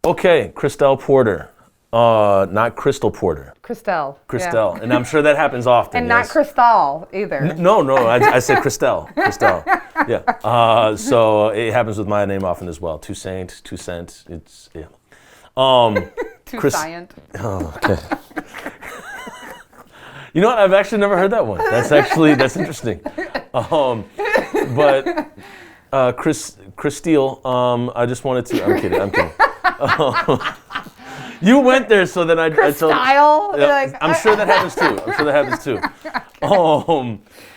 Okay, Kristel Porter. Not Crystal Porter. Kristel. Kristel. Yeah. And I'm sure that happens often. And not Kristal either. No, I said Kristel. Kristel. Yeah. So it happens with my name often as well. Toussaint. It's, yeah. Toussaint. Oh, okay. You know what? I've actually never heard that one. That's interesting. But Kristel, I just wanted to. I'm kidding. You went there, so then I told. Yeah, I'm sure that happens too.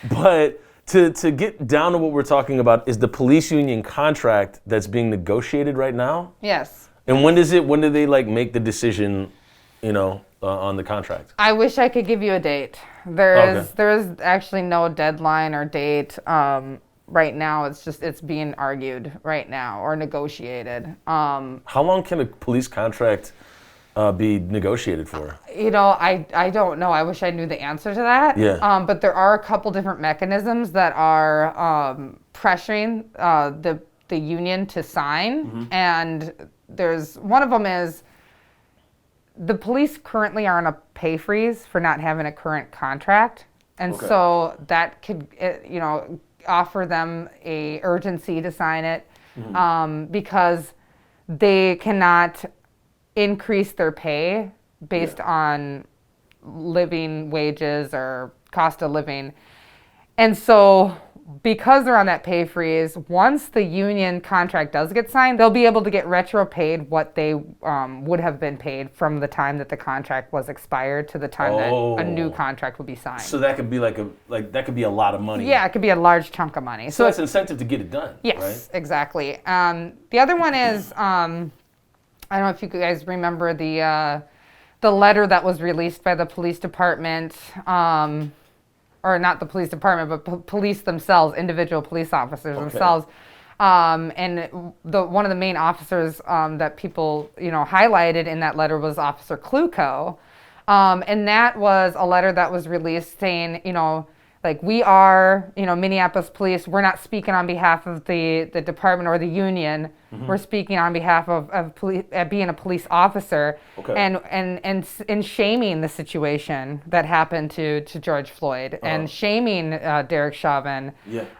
But to get down to what we're talking about is the police union contract that's being negotiated right now. Yes. And when do they make the decision, on the contract? I wish I could give you a date. There is actually no deadline or date. Right now, it's being argued right now or negotiated. How long can a police contract be negotiated for? I don't know. I wish I knew the answer to that. Yeah. But there are a couple different mechanisms that are pressuring the union to sign, Mm-hmm. and there's one of them is the police currently are on a pay freeze for not having a current contract, and so that could offer them a urgency to sign it, because they cannot increase their pay based on living wages or cost of living. And so because they're on that pay freeze, once the union contract does get signed, they'll be able to get retro paid what they would have been paid from the time that the contract was expired to the time that a new contract would be signed. So that could be that could be a lot of money. Yeah, it could be a large chunk of money. So that's incentive to get it done. Yes, right? Exactly. The other one is I don't know if you guys remember the letter that was released by the police department. Or not the police department, but police themselves, individual police officers themselves. And one of the main officers that people, highlighted in that letter was Officer Kluko. And that was a letter that was released saying, we are, Minneapolis police, we're not speaking on behalf of the department or the union. Mm-hmm. We're speaking on behalf of police, being a police officer, and shaming the situation that happened to George Floyd, and shaming Derek Chauvin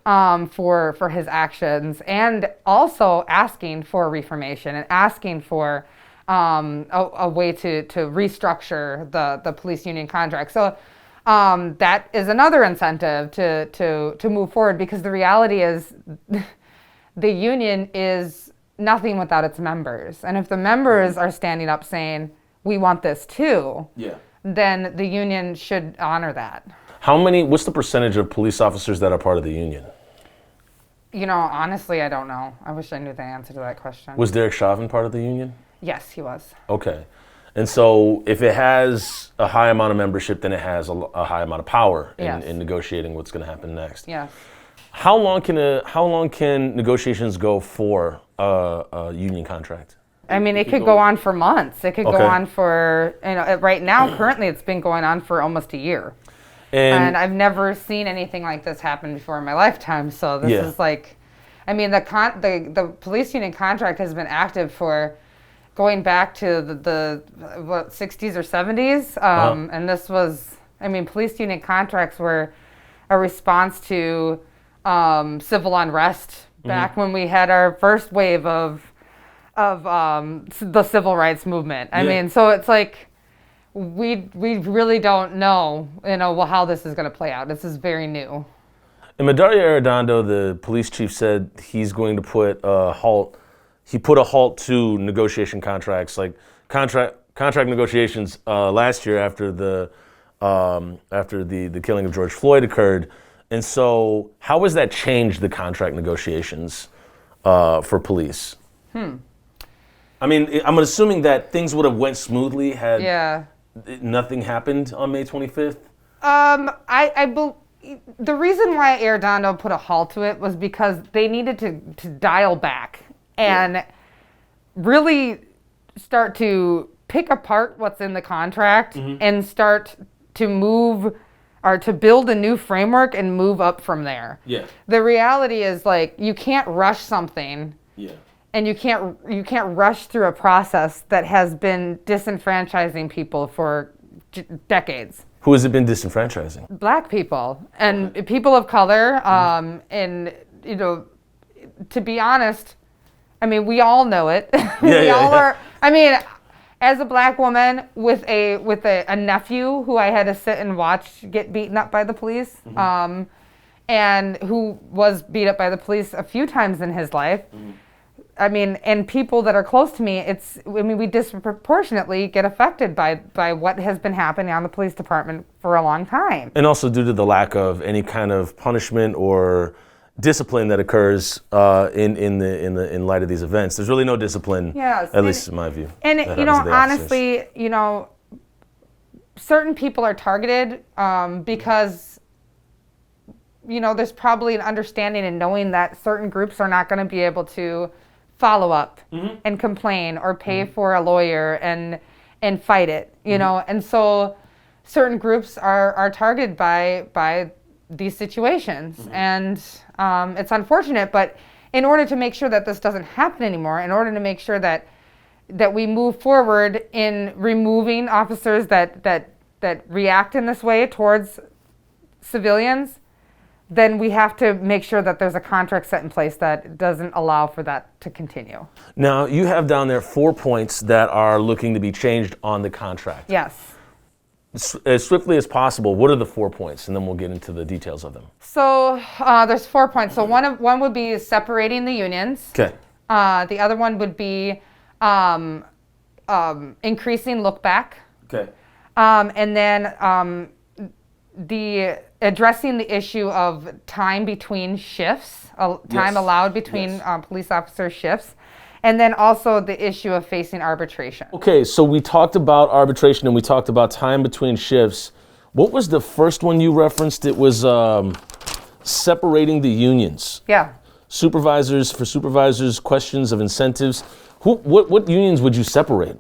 for his actions, and also asking for reformation and asking for a way to restructure the police union contract. So that is another incentive to move forward, because the reality is the union is nothing without its members. And if the members are standing up saying, we want this too, then the union should honor that. What's the percentage of police officers that are part of the union? Honestly, I don't know. I wish I knew the answer to that question. Was Derek Chauvin part of the union? Yes, he was. Okay. And so if it has a high amount of membership, then it has a high amount of power in negotiating what's going to happen next. Yes. How long can negotiations go for a union contract? I mean, it could go on for months. It could go on for, right now, currently it's been going on for almost a year. And I've never seen anything like this happen before in my lifetime. So this is the police union contract has been active for going back to the 60s or 70s. And this was, police union contracts were a response to civil unrest back when we had our first wave of the civil rights movement. I mean, so it's like we really don't know, how this is going to play out. This is very new. And Medaria Arredondo, the police chief, said he's going to put a halt. He put a halt to negotiation contracts, like contract negotiations last year after the killing of George Floyd occurred. And so, how has that changed the contract negotiations for police? I mean, I'm assuming that things would have went smoothly had nothing happened on May 25th. The reason why Arredondo put a halt to it was because they needed to dial back and really start to pick apart what's in the contract and start to move or to build a new framework and move up from there. Yeah. The reality is, you can't rush something and you can't rush through a process that has been disenfranchising people for decades. Who has it been disenfranchising? Black people and people of color, and to be honest, I mean, we all know it. We all are. I mean, as a black woman with a nephew who I had to sit and watch get beaten up by the police, and who was beat up by the police a few times in his life. I mean, and people that are close to me, we disproportionately get affected by what has been happening on the police department for a long time. And also due to the lack of any kind of punishment or discipline that occurs in light of these events. There's really no discipline, at least in my view. And honestly, certain people are targeted because there's probably an understanding and knowing that certain groups are not going to be able to follow up and complain or pay for a lawyer and fight it, and so certain groups are targeted by these situations, and it's unfortunate. But in order to make sure that this doesn't happen anymore, in order to make sure that we move forward in removing officers that react in this way towards civilians, then we have to make sure that there's a contract set in place that doesn't allow for that to continue. Now, you have down there 4 points that are looking to be changed on the contract. Yes. As swiftly as possible, what are the 4 points? And then we'll get into the details of them. So there's 4 points. So one would be separating the unions. Okay. The other one would be increasing look back. Okay. And then addressing the issue of time between shifts, time allowed between police officer shifts, and then also the issue of facing arbitration. Okay, so we talked about arbitration and we talked about time between shifts. What was the first one you referenced? It was separating the unions. Yeah. Supervisors, questions of incentives. What unions would you separate?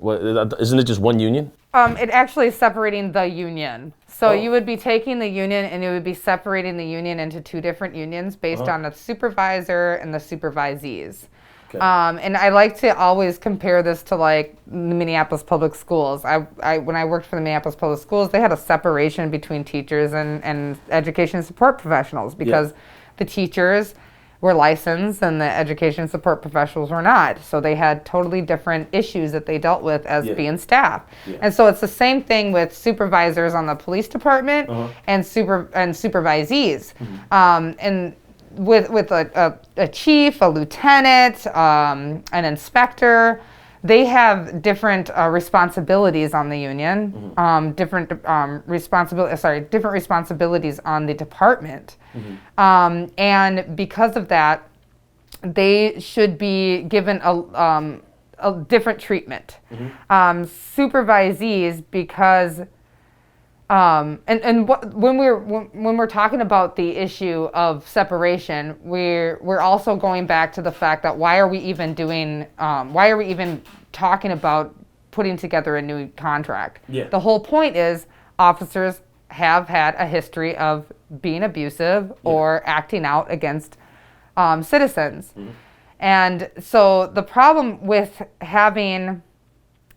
Isn't it just one union? It actually is separating the union. So you would be taking the union and you would be separating the union into 2 different unions based on the supervisor and the supervisees. Okay. And I like to always compare this to like the Minneapolis Public Schools. When I worked for the Minneapolis Public Schools, they had a separation between teachers and education support professionals because the teachers were licensed and the education support professionals were not. So they had totally different issues that they dealt with as being staff. And so it's the same thing with supervisors on the police department and supervisees. And with a chief, a lieutenant, an inspector, they have different responsibilities on the union, different responsibilities on the department. And because of that, they should be given a different treatment. Supervisees, because when we're talking about the issue of separation, we're also going back to the fact that why are we even talking about putting together a new contract? The whole point is officers have had a history of being abusive or acting out against citizens. And so the problem with having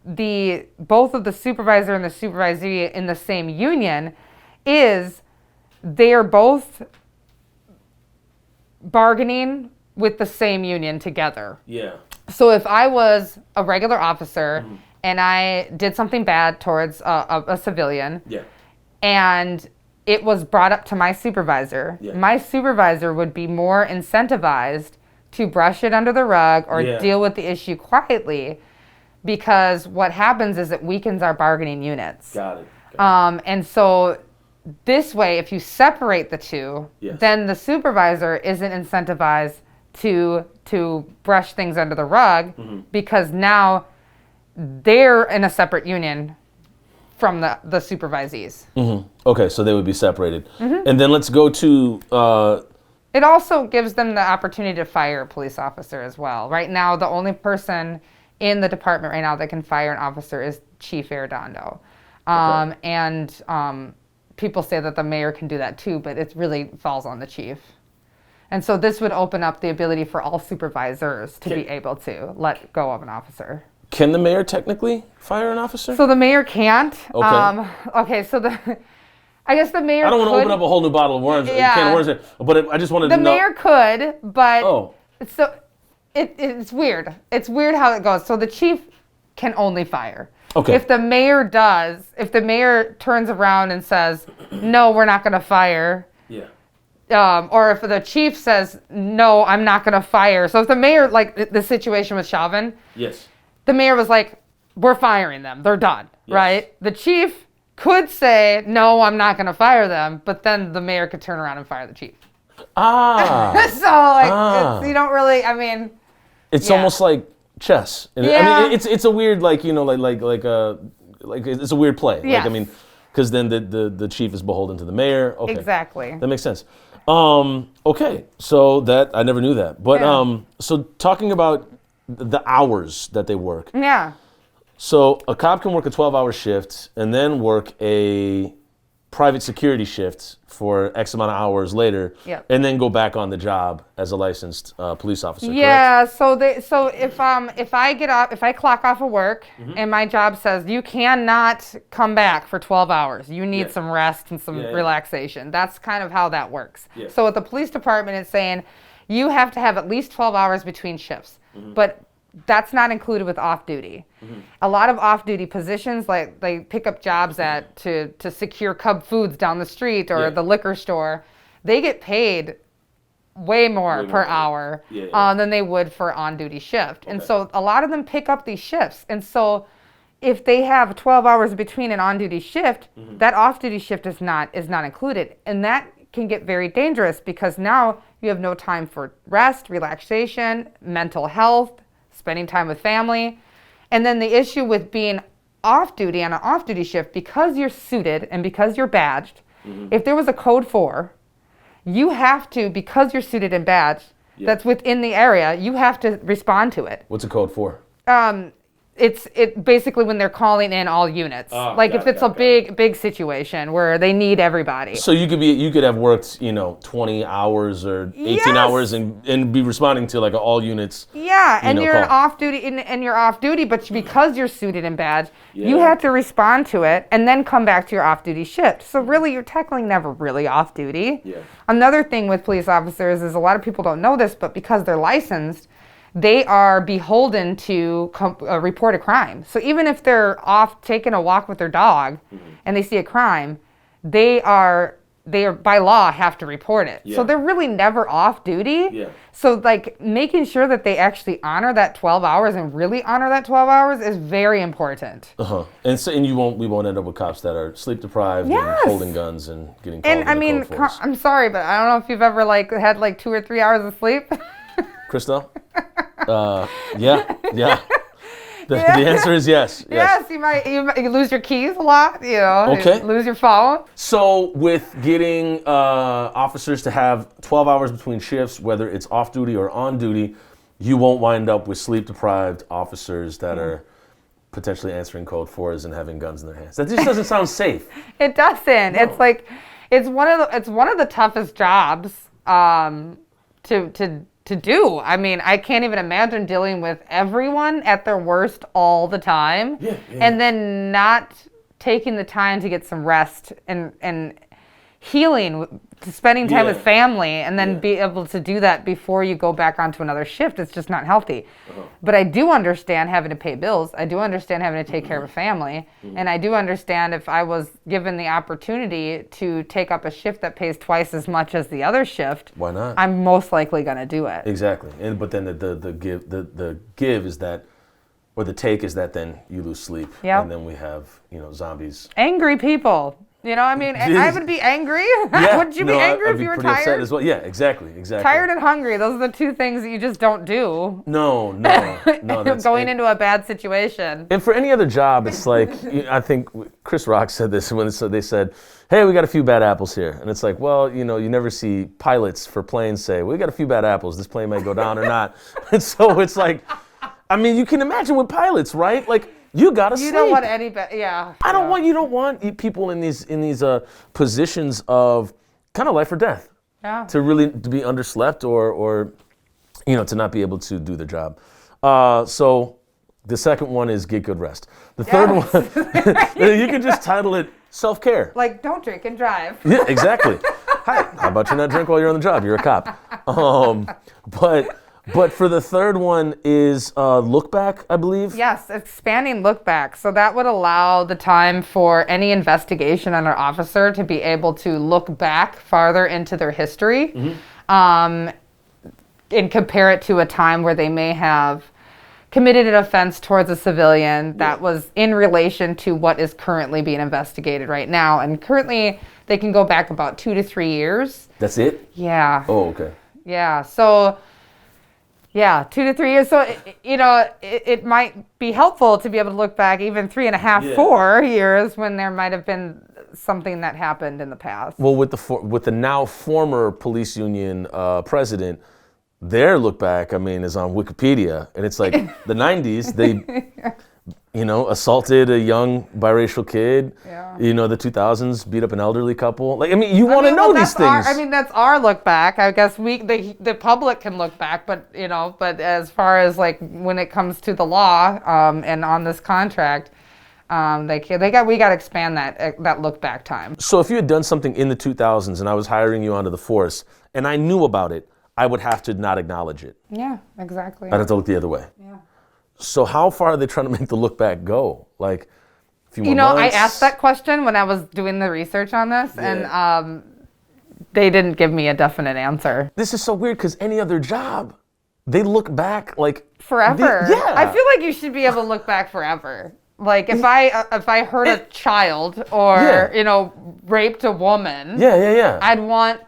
both of the supervisor and the supervisee in the same union is they are both bargaining with the same union together. So if I was a regular officer and I did something bad towards a civilian, and it was brought up to my supervisor would be more incentivized to brush it under the rug or deal with the issue quietly, because what happens is it weakens our bargaining units. Got it. And so this way, if you separate the two, then the supervisor isn't incentivized to brush things under the rug, because now they're in a separate union from the supervisees. Okay, so they would be separated. And then let's go to... It also gives them the opportunity to fire a police officer as well. Right now, the only person in the department right now that can fire an officer is Chief Arredondo. And people say that the mayor can do that too, but it really falls on the chief. And so this would open up the ability for all supervisors to be able to let go of an officer. Can the mayor technically fire an officer? So the mayor can't. Okay. Okay, so I guess the mayor I don't want to could. open up a whole new bottle of worms, Yeah. can of worms, but I just wanted to The know. mayor could, but Oh. so it's weird. It's weird how it goes. So the chief can only fire. Okay. If the mayor turns around and says, no, we're not going to fire, Yeah. or if the chief says, no, I'm not going to fire. So if the mayor, like the situation with Chauvin, Yes. the mayor was like, we're firing them. They're done, Yes. right? The chief could say, no, I'm not going to fire them, but then the mayor could turn around and fire the chief. Ah. So, like, you don't really, I mean. It's Yeah. almost like chess. And Yeah. I mean, it's a weird, like, you know, like it's a weird play. Yes. Like, I mean, because then the chief is beholden to the mayor. Okay. Exactly. That makes sense. Okay. So that, I never knew that. But, Yeah. so talking about the hours that they work. Yeah. So a cop can work a 12-hour shift and then work a private security shift for X amount of hours later, Yep. and then go back on the job as a licensed police officer. Correct? Yeah, so if I clock off of work and my job says you cannot come back for 12 hours, you need Yeah. some rest and some Yeah, yeah. relaxation. That's kind of how that works. Yeah. So with the police department, it's saying you have to have at least 12 hours between shifts, but that's not included with off duty. A lot of off duty positions, like they pick up jobs to secure Cub Foods down the street or Yeah. the liquor store, they get paid way more per hour than they would for on-duty shift. And so a lot of them pick up these shifts. And so if they have 12 hours between an on-duty shift, that off-duty shift is not included. And that can get very dangerous because now you have no time for rest, relaxation, mental health, spending time with family. And then the issue with being off-duty on an off-duty shift, because you're suited and because you're badged, if there was a code 4, you have to, because you're suited and badged, that's within the area, you have to respond to it. What's a code for? It's basically when they're calling in all units. If it's a big situation where they need everybody. So you could have worked, 20 hours or 18 hours and be responding to like all units. Yeah, and you're call. off duty, and you're off duty, but because you're suited and badged, you have to respond to it and then come back to your off-duty shift. So really, you're technically never really off duty. Yeah. Another thing with police officers is a lot of people don't know this, but because they're licensed, they are beholden to report a crime. So even if they're off taking a walk with their dog and they see a crime, they are by law have to report it. So they're really never off duty. Yeah. So like making sure that they actually honor that 12 hours and really honor that 12 hours is very important. And we won't end up with cops that are sleep deprived and holding guns and getting called. And I mean, I'm sorry, but I don't know if you've ever had 2 or 3 hours of sleep. Kristel? Yeah. The answer is yes. Yes, you might lose your keys a lot, Okay. lose your phone. So with getting officers to have 12 hours between shifts, whether it's off duty or on duty, you won't wind up with sleep deprived officers that are potentially answering code 4s and having guns in their hands. That just doesn't sound safe. It doesn't. No. It's like it's one of the toughest jobs to do. I mean, I can't even imagine dealing with everyone at their worst all the time, and then not taking the time to get some rest and healing, spending time with family, and then be able to do that before you go back onto another shift. It's just not healthy. But I do understand having to pay bills. I do understand having to take care of a family. And I do understand if I was given the opportunity to take up a shift that pays twice as much as the other shift, why not? I'm most likely going to do it. Exactly. But then the give is that, or the take is that then you lose sleep. Yep. And then we have, zombies. Angry people. I mean, I would be angry. Wouldn't you be angry if you were tired? Upset as well. Yeah, exactly. Tired and hungry. Those are the two things that you just don't do. No. That's going into a bad situation. And for any other job, it's like, I think Chris Rock said this when they said, hey, we got a few bad apples here. And it's like, well, you never see pilots for planes say, we got a few bad apples. This plane may go down or not. And so it's like, I mean, you can imagine with pilots, right? Like, you gotta sleep. You don't want any bad, You don't want people in these positions of kind of life or death. to be underslept or to not be able to do their job. So the second one is get good rest. The third one, you can just title it self-care. Like, don't drink and drive. Yeah, exactly. Hi, how about you not drink while you're on the job? You're a cop. But for the third one is look back, I believe. Yes, expanding look back. So that would allow the time for any investigation on an officer to be able to look back farther into their history and compare it to a time where they may have committed an offense towards a civilian that was in relation to what is currently being investigated right now. And currently, they can go back about 2 to 3 years. That's it? Yeah. Oh, okay. Yeah. So, 2 to 3 years. So, it might be helpful to be able to look back even 3.5, 4 years when there might have been something that happened in the past. Well, with the now former police union president, their look back, is on Wikipedia, and it's like the 90s. They, assaulted a young biracial kid. Yeah. The 2000s beat up an elderly couple. You want to know these things. That's our look back. I guess the public can look back, but as far as like when it comes to the law and on this contract, we got to expand that look back time. So if you had done something in the 2000s and I was hiring you onto the force and I knew about it, I would have to not acknowledge it. Yeah, exactly. I'd have to look the other way. Yeah. So how far are they trying to make the look back go? Like, a few more months? I asked that question when I was doing the research on this, and they didn't give me a definite answer. This is so weird because any other job, they look back like forever. I feel like you should be able to look back forever. Like if I hurt a child or raped a woman, I'd want.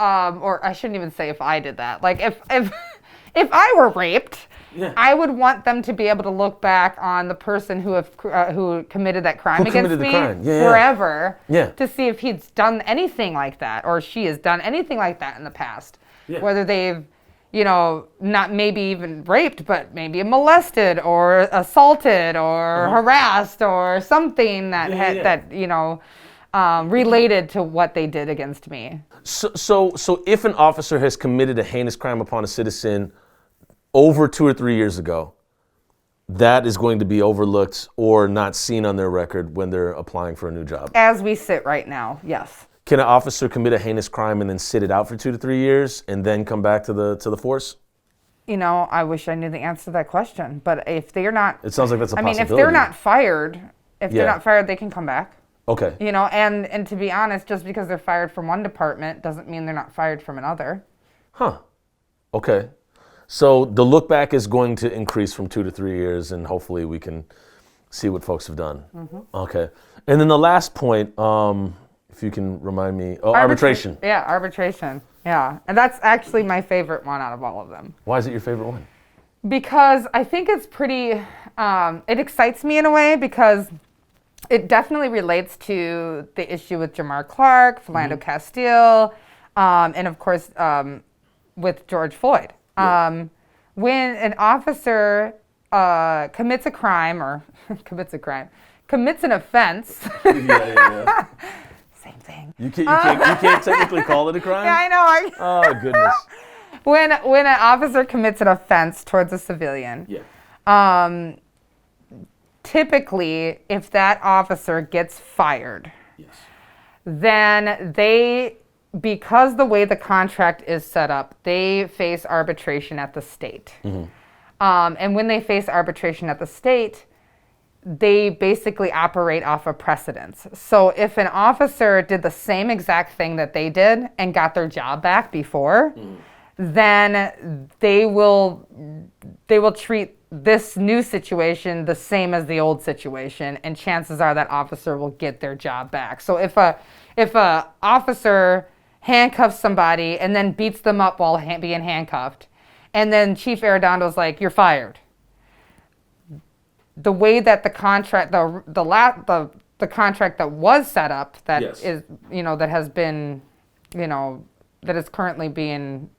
Or I shouldn't even say if I did that. Like if I were raped, I would want them to be able to look back on the person who committed that crime against me forever to see if he's done anything like that or she has done anything like that in the past. Yeah. Whether they've, not maybe even raped, but maybe molested or assaulted or harassed or something that related to what they did against me. So if an officer has committed a heinous crime upon a citizen over 2 or 3 years ago, that is going to be overlooked or not seen on their record when they're applying for a new job. As we sit right now, yes. Can an officer commit a heinous crime and then sit it out for 2 to 3 years and then come back to the force? I wish I knew the answer to that question. But if they're not... It sounds like that's a possibility. if they're not fired, they can come back. Okay. And to be honest, just because they're fired from one department doesn't mean they're not fired from another. Huh. Okay. So the look back is going to increase from 2 to 3 years, and hopefully we can see what folks have done. Mm-hmm. Okay. And then the last point, if you can remind me, arbitration. Yeah, arbitration. Yeah. And that's actually my favorite one out of all of them. Why is it your favorite one? Because I think it's pretty, it excites me in a way because it definitely relates to the issue with Jamar Clark, Philando Castile, and of course with George Floyd. Yeah. When an officer commits a crime or commits an offense. Same thing. You can't technically call it a crime? Yeah, I know. Oh, goodness. When an officer commits an offense towards a civilian, typically, if that officer gets fired, then because the way the contract is set up, they face arbitration at the state. Mm-hmm. And when they face arbitration at the state, they basically operate off of precedence. So if an officer did the same exact thing that they did and got their job back before, then they will treat this new situation the same as the old situation, and chances are that officer will get their job back. So if a officer handcuffs somebody and then beats them up while being handcuffed, and then Chief Arredondo's like, "You're fired." The way that the contract, the contract that was set up, that is, that has been, that is currently being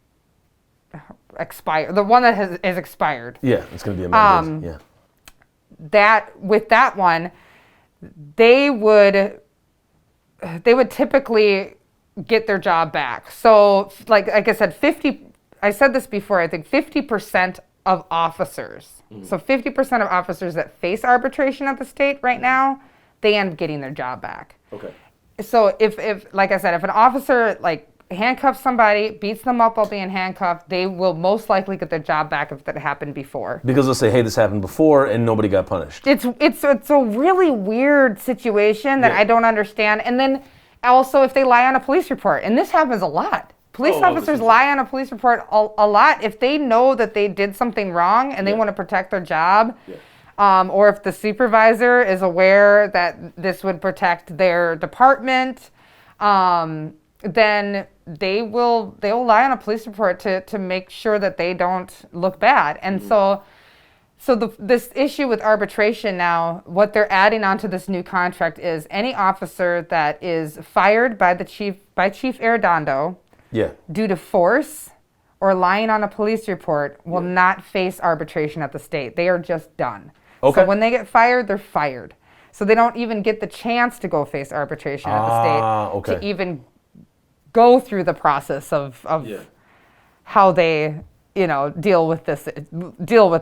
expired, the one that is expired. Yeah, it's going to be amended. With that one, they would typically get their job back. So like I said, I said this before, I think 50% of officers, so 50% of officers that face arbitration at the state right now, they end up getting their job back. Okay. So if like I said, if an officer like handcuffs somebody, beats them up while being handcuffed, they will most likely get their job back if that happened before. Because they'll say, hey, this happened before, and nobody got punished. It's a really weird situation that I don't understand. And then also if they lie on a police report, and this happens a lot. Police officers lie on a police report a lot if they know that they did something wrong and they want to protect their job. Or if the supervisor is aware that this would protect their department, then they'll lie on a police report to make sure that they don't look bad. And so this issue with arbitration now, what they're adding onto this new contract is any officer that is fired by Chief Arredondo due to force or lying on a police report will not face arbitration at the state. They are just done. Okay. So when they get fired, they're fired. So they don't even get the chance to go face arbitration at the state to even go through the process of how they, deal with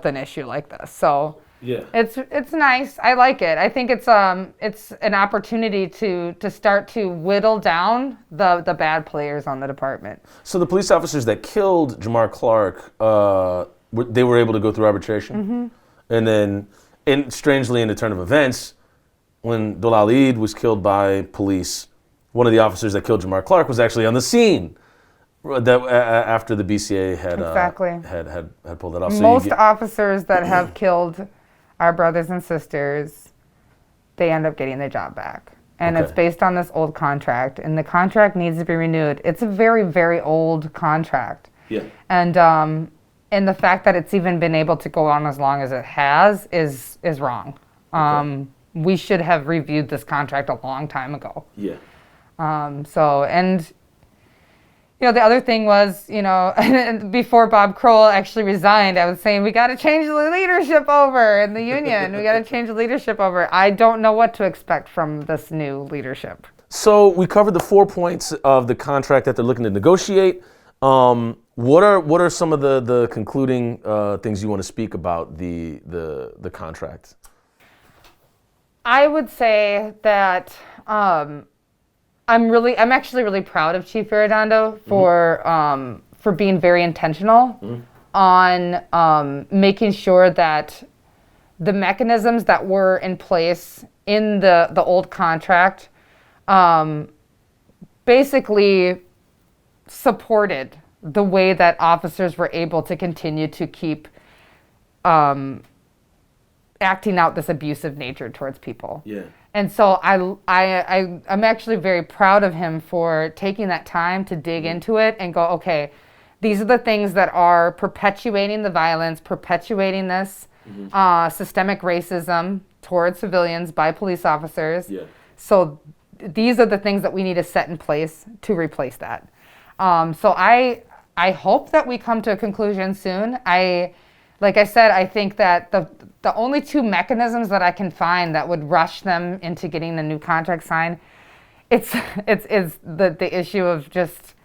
an issue like this. So it's nice. I like it. I think it's an opportunity to start to whittle down the bad players on the department. So the police officers that killed Jamar Clark, they were able to go through arbitration, and then, and strangely, in the turn of events, when Dolal Eid was killed by police, one of the officers that killed Jamar Clark was actually on the scene after the BCA had pulled it off. Most officers that have killed our brothers and sisters, they end up getting their job back. And it's based on this old contract, and the contract needs to be renewed. It's a very, very old contract. And the fact that it's even been able to go on as long as it has is wrong. We should have reviewed this contract a long time ago. The other thing was, before Bob Kroll actually resigned, I was saying, we got to change the leadership over in the union. We got to change the leadership over. I don't know what to expect from this new leadership. So we covered the 4 points of the contract that they're looking to negotiate. What are some of the concluding things you want to speak about the contract? I would say that I'm actually really proud of Chief Arredondo for being very intentional on making sure that the mechanisms that were in place in the old contract basically supported the way that officers were able to continue to keep acting out this abusive nature towards people. And so I'm actually very proud of him for taking that time to dig into it and go, okay, these are the things that are perpetuating the violence, perpetuating this systemic racism towards civilians by police officers. So these are the things that we need to set in place to replace that. So I hope that we come to a conclusion soon. Like I said, I think that the only two mechanisms that I can find that would rush them into getting a new contract signed, it's the issue of just,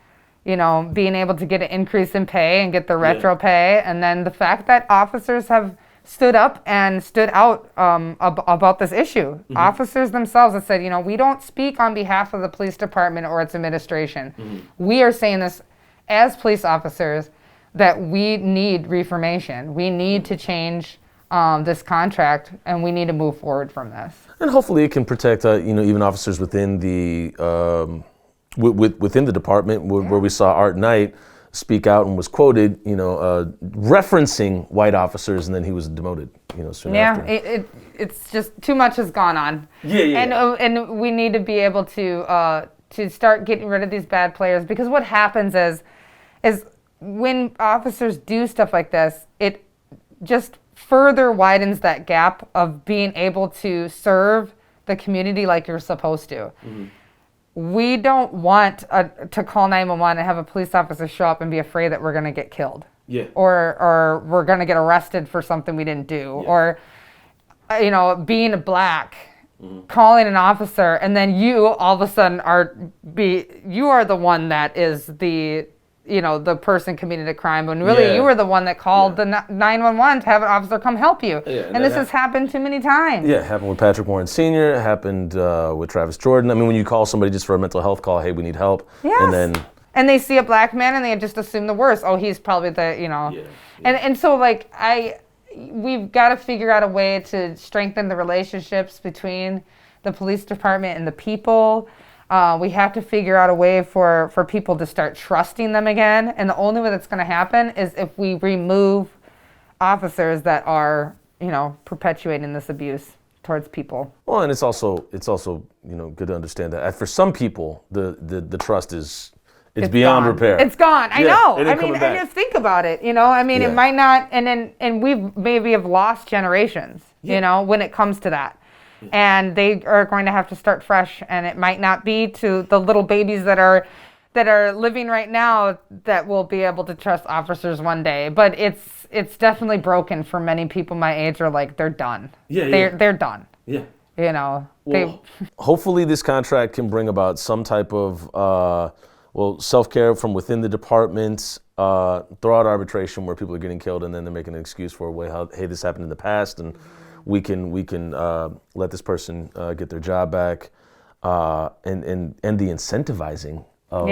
being able to get an increase in pay and get the retro pay, and then the fact that officers have stood up and stood out about this issue. Officers themselves have said, we don't speak on behalf of the police department or its administration. We are saying this as police officers, that we need reformation. We need to change this contract, and we need to move forward from this. And hopefully it can protect, even officers within the within the department, where we saw Art Knight speak out and was quoted, referencing white officers, and then he was demoted, soon after. It's just too much has gone on. And we need to be able to start getting rid of these bad players, because what happens is when officers do stuff like this, it just further widens that gap of being able to serve the community like you're supposed to. We don't want to call 911 and have a police officer show up and be afraid that we're going to get killed. Or we're going to get arrested for something we didn't do. Or, being black calling an officer, and then you all of a sudden you are the one that is the the person committed a crime, when really you were the one that called the 911 to have an officer come help you. Yeah, and this has happened too many times. Yeah, it happened with Patrick Warren Sr., it happened with Travis Jordan. I mean, when you call somebody just for a mental health call, hey, we need help. Yes. And they see a black man and they just assume the worst. Oh, he's probably the, And so like we've got to figure out a way to strengthen the relationships between the police department and the people. We have to figure out a way for people to start trusting them again. And the only way that's going to happen is if we remove officers that are, perpetuating this abuse towards people. Well, and it's also good to understand that for some people, the trust is beyond gone. repair. It's gone. I know. I mean, and just think about it. It might not. And we maybe have lost generations. When it comes to that. And they are going to have to start fresh, and it might not be to the little babies that are living right now that will be able to trust officers one day. But it's definitely broken for many people my age. Are like they're done. They're done. Yeah. Well, hopefully this contract can bring about some type of self-care from within the department. Throw out arbitration where people are getting killed, and then they're making an excuse for hey, this happened in the past, and we can let this person get their job back, and the incentivizing of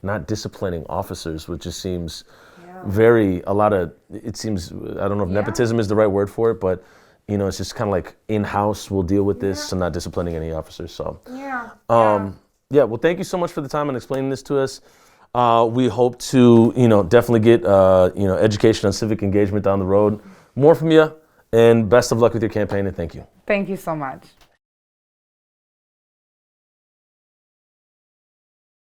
not disciplining officers, which just seems it seems, I don't know if nepotism is the right word for it, but it's just kind of like in-house, we'll deal with this, and not disciplining any officers. So well, thank you so much for the time and explaining this to us. We hope to definitely get education on civic engagement down the road. More from you. And best of luck with your campaign, and thank you. Thank you so much.